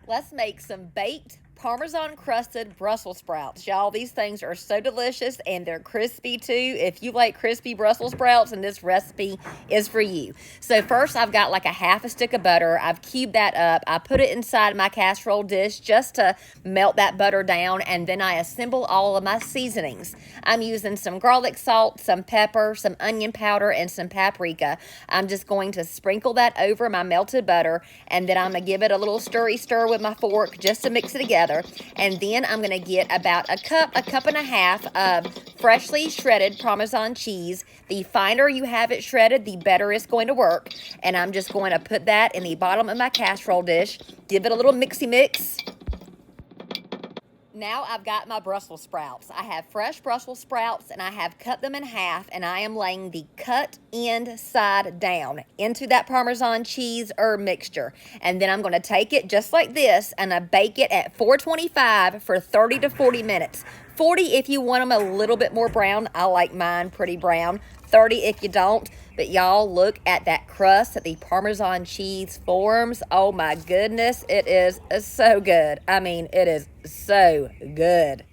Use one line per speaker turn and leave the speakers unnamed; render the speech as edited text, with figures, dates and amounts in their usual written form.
Let's make some baked Parmesan-crusted Brussels sprouts. Y'all, these things are so delicious and they're crispy too. If you like crispy Brussels sprouts, and this recipe is for you. So first I've got like a half a stick of butter. I've cubed that up. I put it inside my casserole dish just to melt that butter down, and then I assemble all of my seasonings. I'm using some garlic salt, some pepper, some onion powder, and some paprika. I'm just going to sprinkle that over my melted butter, and then I'm going to give it a little stir with my fork just to mix it together. And then I'm going to get about a cup and a half of freshly shredded Parmesan cheese. The finer you have it shredded, the better it's going to work. And I'm just going to put that in the bottom of my casserole dish, give it a little mixy mix. Now I've got my Brussels sprouts. I have fresh Brussels sprouts, and I have cut them in half, and I am laying the cut end side down into that Parmesan cheese herb mixture. And then I'm going to take it just like this, and I bake it at 425 for 30 to 40 minutes. 40 if you want them a little bit more brown. I like mine pretty brown. 30 if you don't. But y'all, look at that crust that the Parmesan cheese forms. Oh my goodness, it is so good. I mean, it is so good.